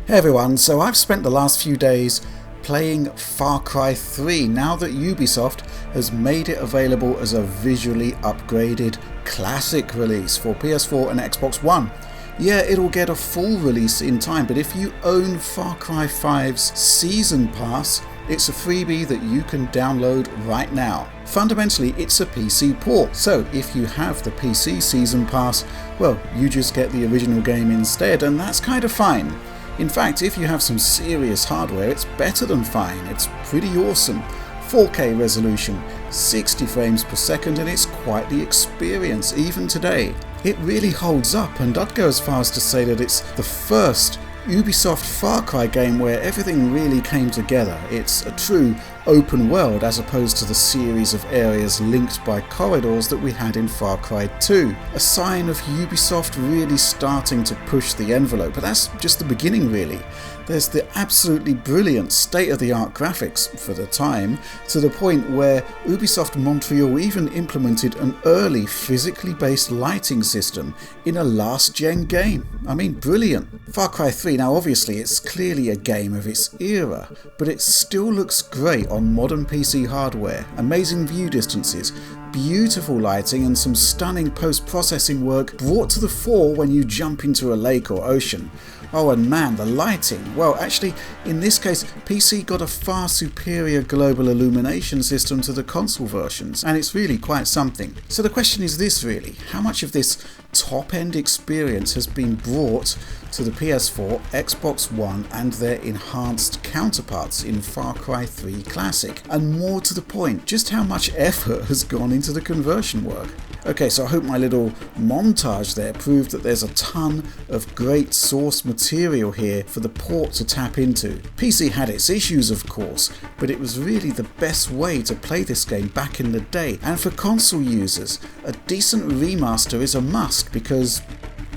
Hey everyone, so I've spent the last few days playing Far Cry 3 now that Ubisoft has made it available as a visually upgraded classic release for PS4 and Xbox One. Yeah, it'll get a full release in time, but if you own Far Cry 5's Season Pass, it's a freebie that you can download right now. Fundamentally, it's a PC port, so if you have the PC Season Pass, well, you just get the original game instead, and that's kind of fine. In fact, if you have some serious hardware, it's better than fine. It's pretty awesome. 4K resolution, 60 frames per second, and it's quite the experience even today. It really holds up, and I'd go as far as to say that it's the first Ubisoft Far Cry game where everything really came together. It's a true open world as opposed to the series of areas linked by corridors that we had in Far Cry 2. A sign of Ubisoft really starting to push the envelope, but that's just the beginning really. There's the absolutely brilliant state-of-the-art graphics for the time, to the point where Ubisoft Montreal even implemented an early physically based lighting system in a last-gen game. I mean, brilliant. Far Cry 3, now obviously it's clearly a game of its era, but it still looks great on modern PC hardware. Amazing view distances, beautiful lighting, and some stunning post-processing work brought to the fore when you jump into a lake or ocean. Oh, and man, the lighting. Well, actually, in this case, PC got a far superior global illumination system to the console versions, and it's really quite something. So the question is this really, how much of this top-end experience has been brought to the PS4, Xbox One, and their enhanced counterparts in Far Cry 3 Classic? And more to the point, just how much effort has gone into the conversion work? Okay, so I hope my little montage there proved that there's a ton of great source material here for the port to tap into. PC had its issues of course, but it was really the best way to play this game back in the day. And for console users, a decent remaster is a must because,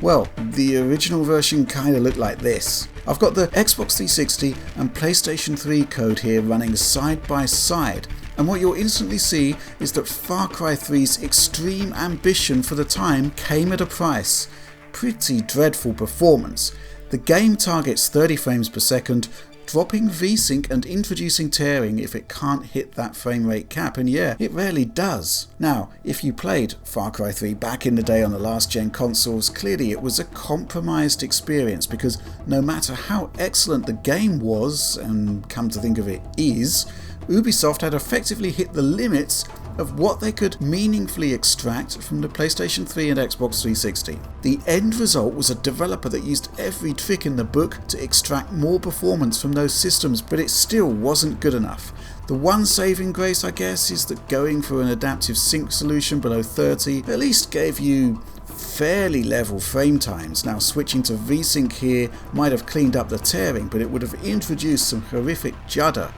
well, the original version kinda looked like this. I've got the Xbox 360 and PlayStation 3 code here running side by side. And what you'll instantly see is that Far Cry 3's extreme ambition for the time came at a price. Pretty dreadful performance. The game targets 30 frames per second, dropping VSync and introducing tearing if it can't hit that frame rate cap, and yeah, it rarely does. Now, if you played Far Cry 3 back in the day on the last gen consoles, clearly it was a compromised experience because no matter how excellent the game was, and come to think of it is, Ubisoft had effectively hit the limits of what they could meaningfully extract from the PlayStation 3 and Xbox 360. The end result was a developer that used every trick in the book to extract more performance from those systems, but it still wasn't good enough. The one saving grace, I guess, is that going for an adaptive sync solution below 30 at least gave you fairly level frame times. Now switching to VSync here might have cleaned up the tearing, but it would have introduced some horrific judder.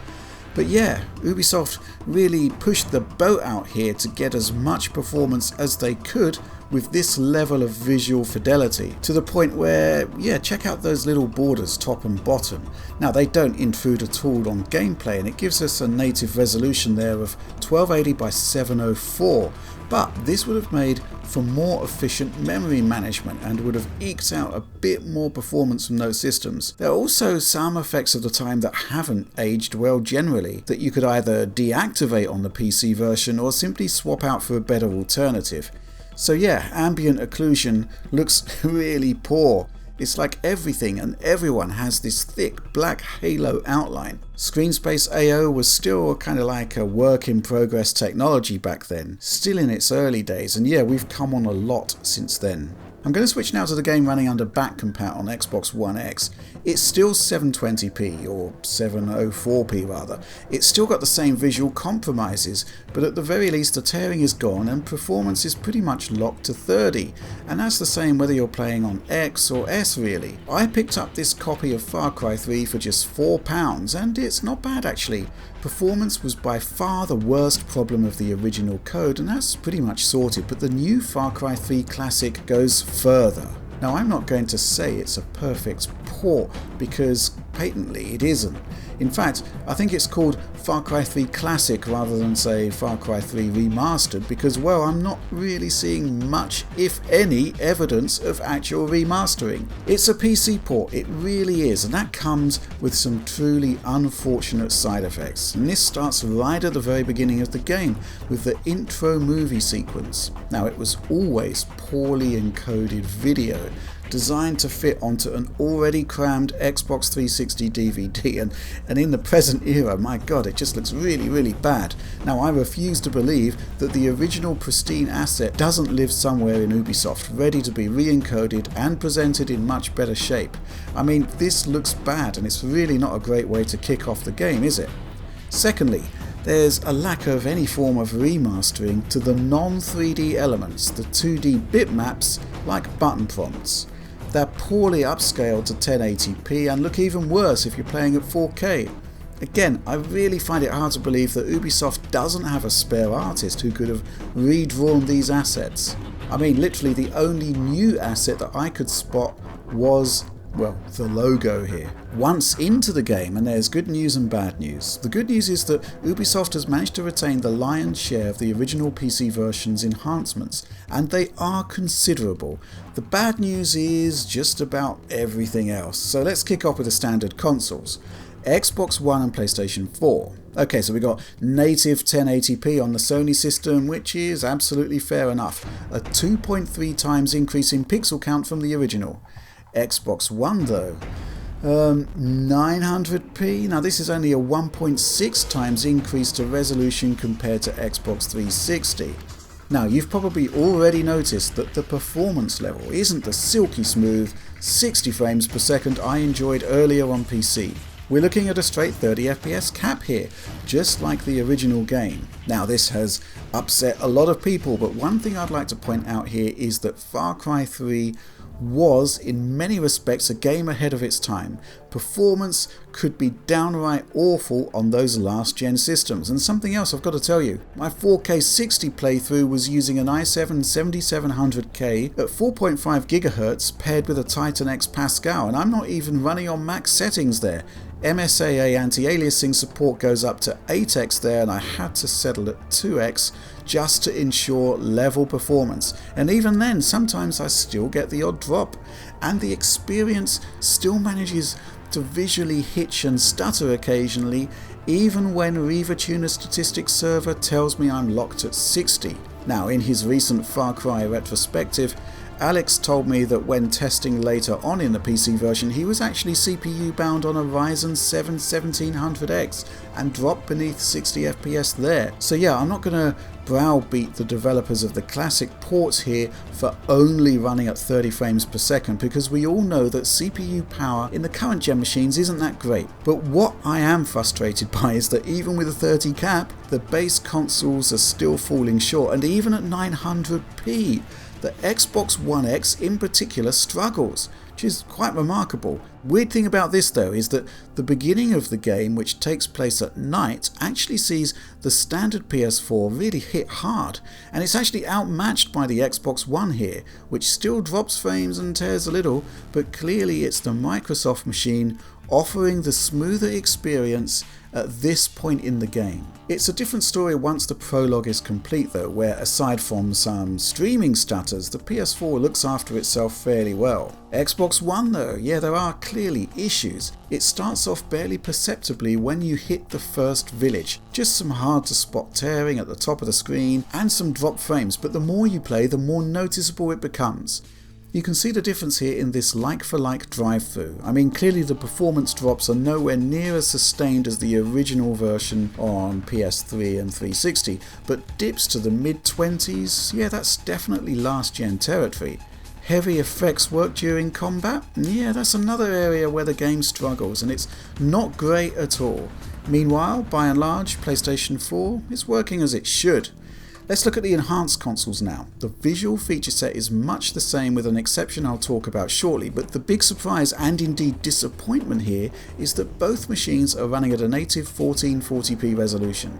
But yeah, Ubisoft really pushed the boat out here to get as much performance as they could with this level of visual fidelity, to the point where, yeah, check out those little borders top and bottom. Now they don't intrude at all on gameplay, and it gives us a native resolution there of 1280 by 704, but this would have made for more efficient memory management and would have eked out a bit more performance from those systems. There are also some effects of the time that haven't aged well generally, that you could either deactivate on the PC version or simply swap out for a better alternative. So yeah, ambient occlusion looks really poor. It's like everything and everyone has this thick black halo outline. Screen space AO was still kind of like a work in progress technology back then, still in its early days, and yeah, we've come on a lot since then. I'm going to switch now to the game running under back-compat on Xbox One X. It's still 720p, or 704p rather. It's still got the same visual compromises, but at the very least the tearing is gone and performance is pretty much locked to 30. And that's the same whether you're playing on X or S really. I picked up this copy of Far Cry 3 for just £4, and it's not bad actually. Performance was by far the worst problem of the original code, and that's pretty much sorted, but the new Far Cry 3 Classic goes further. Now I'm not going to say it's a perfect port, because patently it isn't. In fact, I think it's called Far Cry 3 Classic rather than, say, Far Cry 3 Remastered because, well, I'm not really seeing much, if any, evidence of actual remastering. It's a PC port, it really is, and that comes with some truly unfortunate side effects. And this starts right at the very beginning of the game with the intro movie sequence. Now, it was always poorly encoded video designed to fit onto an already crammed Xbox 360 DVD, and in the present era, my god, it just looks really bad. Now, I refuse to believe that the original pristine asset doesn't live somewhere in Ubisoft, ready to be re-encoded and presented in much better shape. I mean, this looks bad, and it's really not a great way to kick off the game, is it? Secondly, there's a lack of any form of remastering to the non-3D elements, the 2D bitmaps like button prompts. They're poorly upscaled to 1080p and look even worse if you're playing at 4K. Again, I really find it hard to believe that Ubisoft doesn't have a spare artist who could have redrawn these assets. I mean, literally the only new asset that I could spot was, well, the logo here. Once into the game, and there's good news and bad news. The good news is that Ubisoft has managed to retain the lion's share of the original PC version's enhancements, and they are considerable. The bad news is just about everything else. So let's kick off with the standard consoles. Xbox One and PlayStation 4. Okay, so we got native 1080p on the Sony system, which is absolutely fair enough. A 2.3 times increase in pixel count from the original. Xbox One though, 900p. Now this is only a 1.6 times increase to resolution compared to Xbox 360. Now you've probably already noticed that the performance level isn't the silky smooth 60 frames per second I enjoyed earlier on PC. We're looking at a straight 30 FPS cap here, just like the original game. Now this has upset a lot of people, but one thing I'd like to point out here is that Far Cry 3 was in many respects a game ahead of its time. Performance could be downright awful on those last gen systems. And something else I've got to tell you, my 4K 60 playthrough was using an i7 7700K at 4.5 GHz paired with a Titan X Pascal, and I'm not even running on max settings there. MSAA anti-aliasing support goes up to 8x there, and I had to settle at 2x just to ensure level performance. And even then, sometimes I still get the odd drop, and the experience still manages to visually hitch and stutter occasionally, even when RevaTuner Statistics Server tells me I'm locked at 60. Now, in his recent Far Cry retrospective, Alex told me that when testing later on in the PC version, he was actually CPU bound on a Ryzen 7 1700X and dropped beneath 60 FPS there. So yeah, I'm not going to browbeat the developers of the classic ports here for only running at 30 frames per second, because we all know that CPU power in the current gen machines isn't that great. But what I am frustrated by is that even with a 30 cap, the base consoles are still falling short, and even at 900p, the Xbox One X in particular struggles, which is quite remarkable. Weird thing about this though is that the beginning of the game, which takes place at night, actually sees the standard PS4 really hit hard, and it's actually outmatched by the Xbox One here, which still drops frames and tears a little, but clearly it's the Microsoft machine offering the smoother experience at this point in the game. It's a different story once the prologue is complete though, where aside from some streaming stutters, the PS4 looks after itself fairly well. Xbox One though, yeah, there are clearly issues. It starts off barely perceptibly when you hit the first village, just some hard to spot tearing at the top of the screen and some drop frames, but the more you play, the more noticeable it becomes. You can see the difference here in this like-for-like drive-through. I mean, clearly the performance drops are nowhere near as sustained as the original version on PS3 and 360, but dips to the mid-20s, yeah, that's definitely last-gen territory. Heavy effects work during combat? Yeah, that's another area where the game struggles, and it's not great at all. Meanwhile, by and large, PlayStation 4 is working as it should. Let's look at the enhanced consoles now. The visual feature set is much the same, with an exception I'll talk about shortly, but the big surprise and indeed disappointment here is that both machines are running at a native 1440p resolution.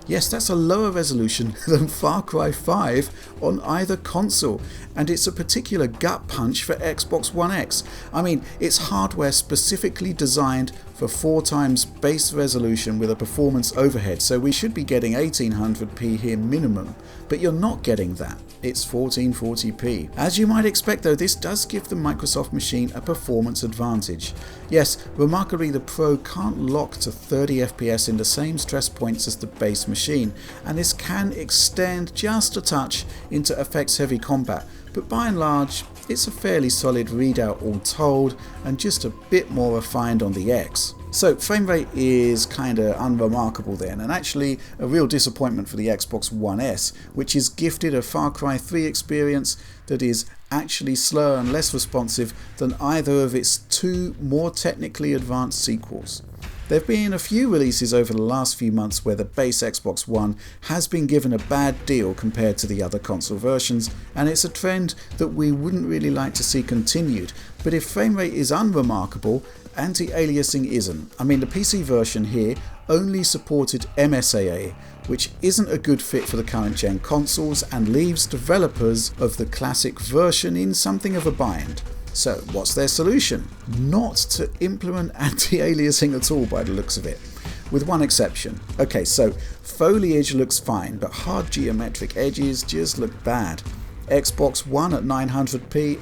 Yes, that's a lower resolution than Far Cry 5 on either console, and it's a particular gut punch for Xbox One X. I mean, it's hardware specifically designed for 4 times base resolution with a performance overhead, so we should be getting 1800p here minimum, but you're not getting that. It's 1440p. As you might expect though, this does give the Microsoft machine a performance advantage. Yes, remarkably the Pro can't lock to 30 FPS in the same stress points as the base machine, and this can extend just a touch into effects heavy combat, but by and large it's a fairly solid readout all told, and just a bit more refined on the X. So frame rate is kinda unremarkable then, and actually a real disappointment for the Xbox One S, which is gifted a Far Cry 3 experience that is actually slower and less responsive than either of its 2 more technically advanced sequels. There have been a few releases over the last few months where the base Xbox One has been given a bad deal compared to the other console versions, and it's a trend that we wouldn't really like to see continued. But if frame rate is unremarkable, anti-aliasing isn't. I mean, the PC version here only supported MSAA, which isn't a good fit for the current gen consoles and leaves developers of the classic version in something of a bind. So what's their solution? Not to implement anti-aliasing at all by the looks of it, with one exception. Okay, so foliage looks fine, but hard geometric edges just look bad. Xbox One at 900p,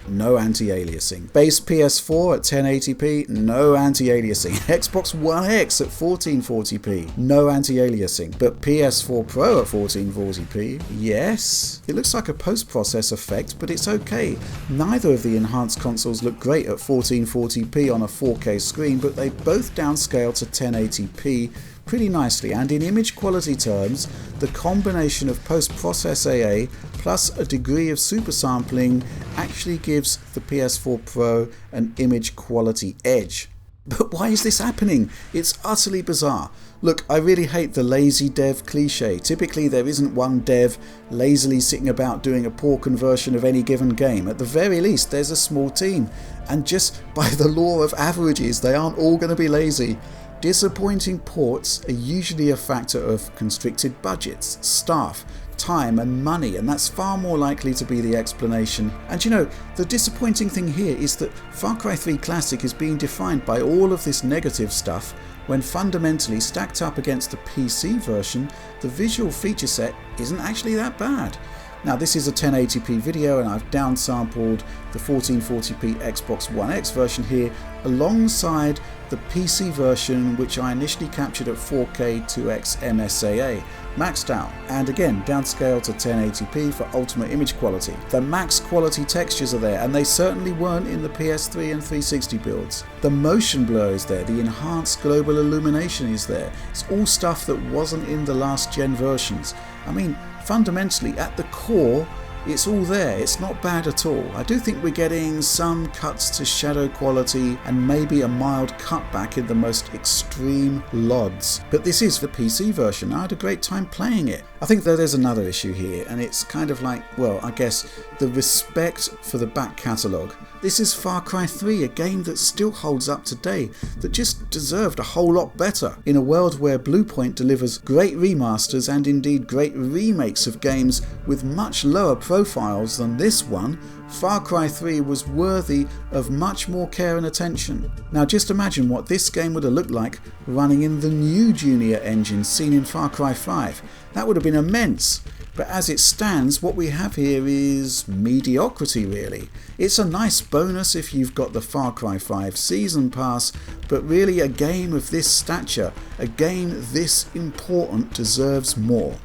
no anti-aliasing. Base PS4 at 1080p, no anti-aliasing. Xbox One X at 1440p, no anti-aliasing. But PS4 Pro at 1440p, yes. It looks like a post-process effect, but it's okay. Neither of the enhanced consoles look great at 1440p on a 4K screen, but they both downscale to 1080p pretty nicely, and in image quality terms, the combination of post-process AA plus a degree of super sampling actually gives the PS4 Pro an image quality edge. But why is this happening? It's utterly bizarre. Look, I really hate the lazy dev cliche. Typically there isn't one dev lazily sitting about doing a poor conversion of any given game. At the very least there's a small team, and just by the law of averages they aren't all going to be lazy. Disappointing ports are usually a factor of constricted budgets, staff, time and money, and that's far more likely to be the explanation. And you know, the disappointing thing here is that Far Cry 3 Classic is being defined by all of this negative stuff, when fundamentally stacked up against the PC version, the visual feature set isn't actually that bad. Now this is a 1080p video and I've downsampled the 1440p Xbox One X version here alongside the PC version, which I initially captured at 4K 2x MSAA, maxed out, and again downscaled to 1080p for ultimate image quality. The max quality textures are there, and they certainly weren't in the PS3 and 360 builds. The motion blur is there, the enhanced global illumination is there. It's all stuff that wasn't in the last gen versions. I mean, fundamentally at the core it's all there, it's not bad at all. I do think we're getting some cuts to shadow quality and maybe a mild cutback in the most extreme LODs. But this is the PC version, I had a great time playing it. I think that there's another issue here, and it's kind of like, well, I guess the respect for the back catalogue. This is Far Cry 3, a game that still holds up today, that just deserved a whole lot better. In a world where Bluepoint delivers great remasters and indeed great remakes of games with much lower profiles than this one, Far Cry 3 was worthy of much more care and attention. Now just imagine what this game would have looked like running in the new Junior engine seen in Far Cry 5. That would have been immense. But as it stands, what we have here is mediocrity really. It's a nice bonus if you've got the Far Cry 5 Season Pass, but really a game of this stature, a game this important deserves more.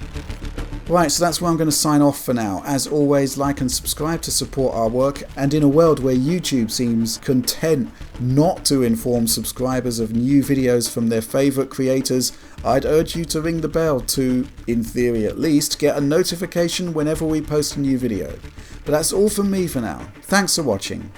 Right, so that's where I'm going to sign off for now. As always, like and subscribe to support our work, and in a world where YouTube seems content not to inform subscribers of new videos from their favourite creators, I'd urge you to ring the bell to, in theory at least, get a notification whenever we post a new video. But that's all from me for now. Thanks for watching.